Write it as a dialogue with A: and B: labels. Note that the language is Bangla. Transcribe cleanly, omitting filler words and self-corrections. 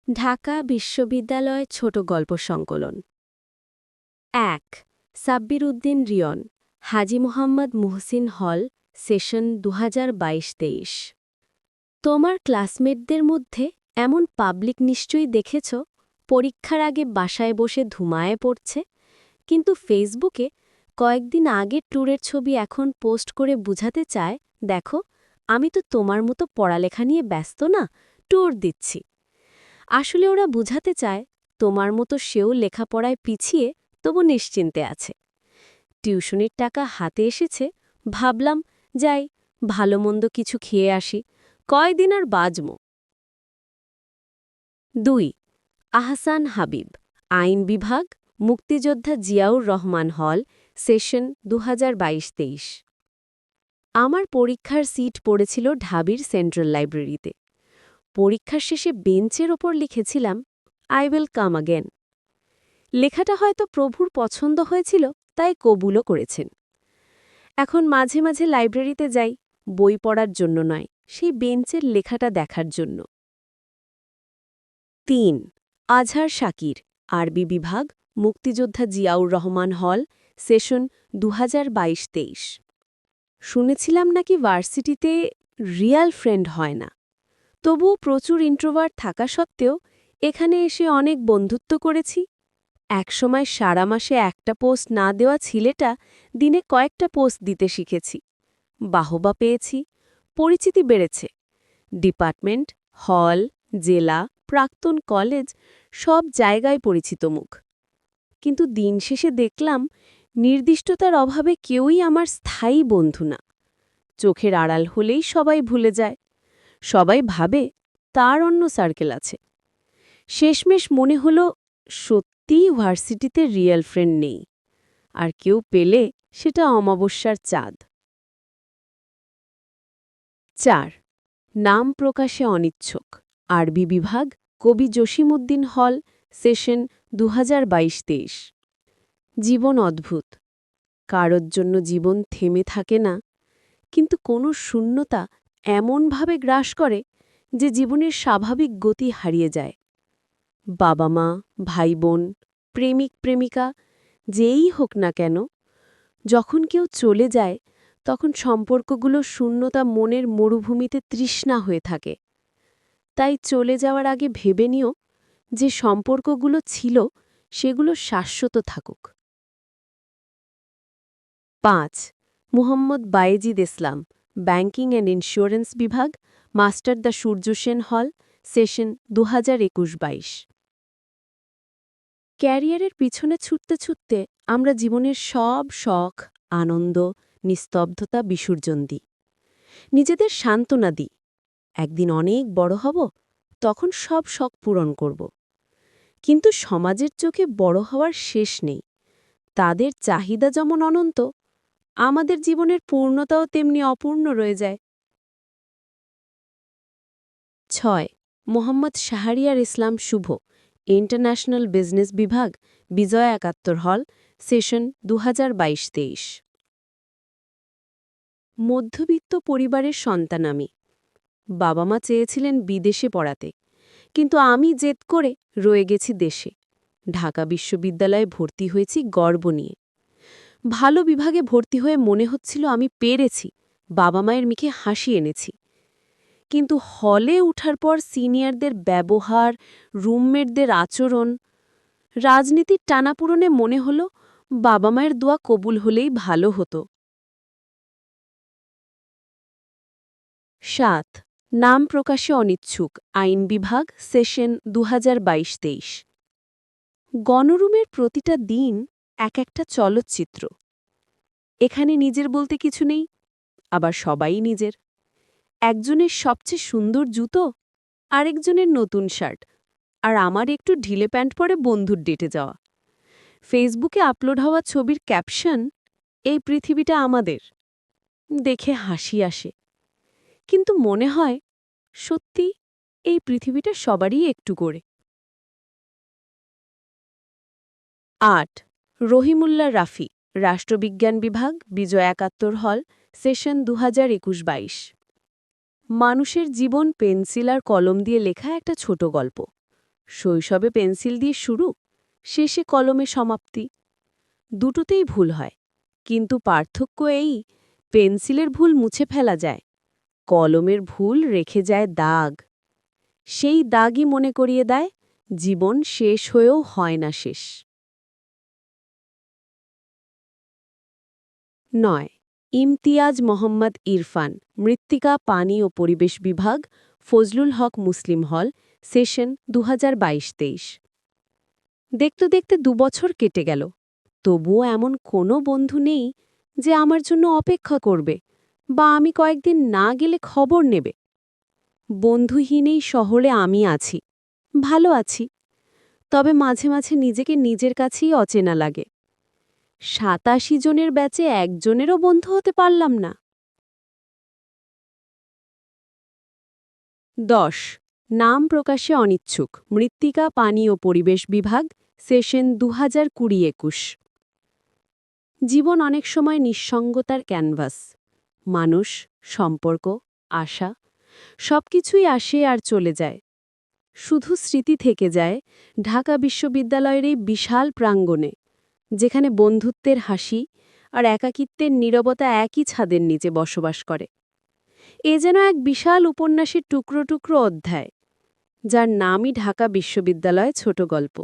A: ঢাকা বিশ্ববিদ্যালয় ছোট গল্প সংকলন ১ সাব্বির উদ্দিন রিয়ন হাজী মোহাম্মদ মুহসিন হল সেশন ২০২২-২৩ তোমার ক্লাসমেটদের মধ্যে এমন পাবলিক নিশ্চয়ই দেখেছ পরীক্ষার আগে বাসায় বসে ধুমায়ে পড়ছে কিন্তু ফেসবুকে কয়েকদিন আগের ট্যুরের ছবি এখন পোস্ট করে বুঝাতে চায় দেখো আমি তো তোমার মতো পড়ালেখা নিয়ে ব্যস্ত না ট্যুর দিচ্ছি আসলে ওরা বুঝাতে চায় তোমার মতো সেও লেখাপড়ায় পিছিয়ে তবু নিশ্চিন্তে আছে টিউশনির টাকা হাতে এসেছে ভাবলাম যাই ভালো মন্দ কিছু খেয়ে আসি কয়দিন আর বাজম ২ আহসান হাবিব আইন বিভাগ মুক্তিযোদ্ধা জিয়াউর রহমান হল সেশন ২০২২-২৩ আমার পরীক্ষার সিট পড়েছিল ঢাবির সেন্ট্রাল লাইব্রেরিতে পরীক্ষার শেষে বেঞ্চের ওপর লিখেছিলাম আই উইল কাম আগেন লেখাটা হয়তো প্রভুর পছন্দ হয়েছিল তাই কবুলও করেছেন এখন মাঝে মাঝে লাইব্রেরিতে যাই বই পড়ার জন্য নয় সেই বেঞ্চের লেখাটা দেখার জন্য ৩ আজহার শাকির আরবি বিভাগ মুক্তিযোদ্ধা জিয়াউর রহমান হল সেশন ২০২২-২৩ শুনেছিলাম নাকি ভার্সিটিতে রিয়াল ফ্রেন্ড হয় না তবুও প্রচুর ইন্ট্রোভার্ট থাকা সত্ত্বেও এখানে এসে অনেক বন্ধুত্ব করেছি একসময় সারা মাসে একটা পোস্ট না দেওয়া ছেলেটা দিনে কয়েকটা পোস্ট দিতে শিখেছি বাহবা পেয়েছি পরিচিতি বেড়েছে ডিপার্টমেন্ট হল জেলা প্রাক্তন কলেজ সব জায়গায় পরিচিত মুখ কিন্তু দিন শেষে দেখলাম নির্দিষ্টতার অভাবে কেউই আমার স্থায়ী বন্ধু না চোখের আড়াল হলেই সবাই ভুলে যায় সবাই ভাবে তার অন্য সার্কেল আছে শেষমেশ মনে হল সত্যিই ভার্সিটিতে রিয়েল ফ্রেন্ড নেই আর কেউ পেলে সেটা অমাবস্যার চাঁদ ৪ নাম প্রকাশে অনিচ্ছুক আরবি বিভাগ কবি জসিমউদ্দিন হল সেশন ২০২২-২৩ জীবন অদ্ভুত কারোর জন্য জীবন থেমে থাকে না কিন্তু কোনো শূন্যতা এমনভাবে গ্রাস করে যে জীবনের স্বাভাবিক গতি হারিয়ে যায় বাবা মা ভাই বোন প্রেমিক প্রেমিকা যেই হোক না কেন যখন কেউ চলে যায় তখন সম্পর্কগুলো শূন্যতা মনের মরুভূমিতে তৃষ্ণা হয়ে থাকে তাই চলে যাওয়ার আগে ভেবে নিও যে সম্পর্কগুলো ছিল সেগুলো শাশ্বত থাকুক ৫ মুহম্মদ বায়েজিদ ইসলাম ব্যাংকিং অ্যান্ড ইন্স্যুরেন্স বিভাগ মাস্টার দ্য সূর্য সেন হল সেশন ২০২১-২২ ক্যারিয়ারের পিছনে ছুটতে ছুটতে আমরা জীবনের সব শখ আনন্দ নিস্তব্ধতা বিসর্জন দিই নিজেদের সান্ত্বনা দিই একদিন অনেক বড় হব তখন সব শখ পূরণ করব কিন্তু সমাজের চোখে বড় হওয়ার শেষ নেই তাদের চাহিদা যেমন অনন্ত আমাদের জীবনের পূর্ণতাও তেমনি অপূর্ণ রয়ে যায় ৬ মোহাম্মদ শাহরিয়ার ইসলাম শুভ ইন্টারন্যাশনাল বিজনেস বিভাগ বিজয় ৭১ হল সেশন ২০২২-২৩ মধ্যবিত্ত পরিবারের সন্তান আমি বাবা মা চেয়েছিলেন বিদেশে পড়াতে কিন্তু আমি জেদ করে রয়ে গেছি দেশে ঢাকা বিশ্ববিদ্যালয়ে ভর্তি হয়েছি গর্ব নিয়ে ভালো বিভাগে ভর্তি হয়ে মনে হচ্ছিল আমি পেরেছি বাবা মায়ের মুখে হাসি এনেছি কিন্তু হলে উঠার পর সিনিয়রদের ব্যবহার রুমমেটদের আচরণ রাজনীতির টানাপূরণে মনে হল বাবা মায়ের দোয়া কবুল হলেই ভালো হতো ৭ নাম প্রকাশে অনিচ্ছুক আইন বিভাগ সেশন ২০২২-২৩ গণরুমের প্রতিটা দিন এক একটা চলচ্চিত্র এখানে নিজের বলতে কিছু নেই আবার সবাই নিজের একজনের সবচেয়ে সুন্দর জুতো আরেকজনের নতুন শার্ট আর আমার একটু ঢিলে প্যান্ট পরে বন্ধুর ডেটে যাওয়া ফেসবুকে আপলোড হওয়া ছবির ক্যাপশন এই পৃথিবীটা আমাদের দেখে হাসি আসে কিন্তু মনে হয় সত্যি এই পৃথিবীটা সবারই একটু করে ৮ রহিমুল্লাহ রাফি রাষ্ট্রবিজ্ঞান বিভাগ বিজয় ৭১ হল সেশন ২০২১-২২ মানুষের জীবন পেন্সিল আর কলম দিয়ে লেখা একটা ছোট গল্প শৈশবে পেন্সিল দিয়ে শুরু, শেষে কলমে সমাপ্তি। দুটোতেই ভুল হয়, কিন্তু পার্থক্য এই, পেন্সিলের ভুল মুছে ফেলা যায়, কলমের ভুল রেখে যায় দাগ। সেই দাগই মনে করিয়ে দেয় জীবন শেষ হয়েও হয় না শেষ। ৯ ইমতিয়াজ মোহাম্মদ ইরফান, মৃত্তিকা, পানি ও পরিবেশ বিভাগ, ফজলুল হক মুসলিম হল, সেশন 2022-23। দেখতে দেখতে 2 বছর কেটে গেল, তবুও এমন কোনো বন্ধু নেই যে আমার জন্য অপেক্ষা করবে বা আমি কয়েকদিন না গেলে খবর নেবে। বন্ধুহীন এই শহরে আমি আছি, ভালো আছি, তবে মাঝে মাঝে নিজেকে নিজের কাছেই অচেনা লাগে। ৮৭ জনের ব্যাচে একজনেরও বন্ধু হতে পারলাম না। ১০ নাম প্রকাশে অনিচ্ছুক, মৃত্তিকা, পানি ও পরিবেশ বিভাগ, সেশন 2020-21। জীবন অনেক সময় নিঃসঙ্গতার ক্যানভাস। মানুষ, সম্পর্ক, আশা সবকিছুই আসে আর চলে যায়, শুধু স্মৃতি থেকে যায় ঢাকা বিশ্ববিদ্যালয়ের এই বিশাল প্রাঙ্গণে, যেখানে বন্ধুত্বের হাসি আর একাকিত্বের নীরবতা একই ছাদের নিচে বসবাস করে। এ যেন এক বিশাল উপন্যাসের টুকরো টুকরো অধ্যায়, যার নামই ঢাকা বিশ্ববিদ্যালয় ছোট গল্প।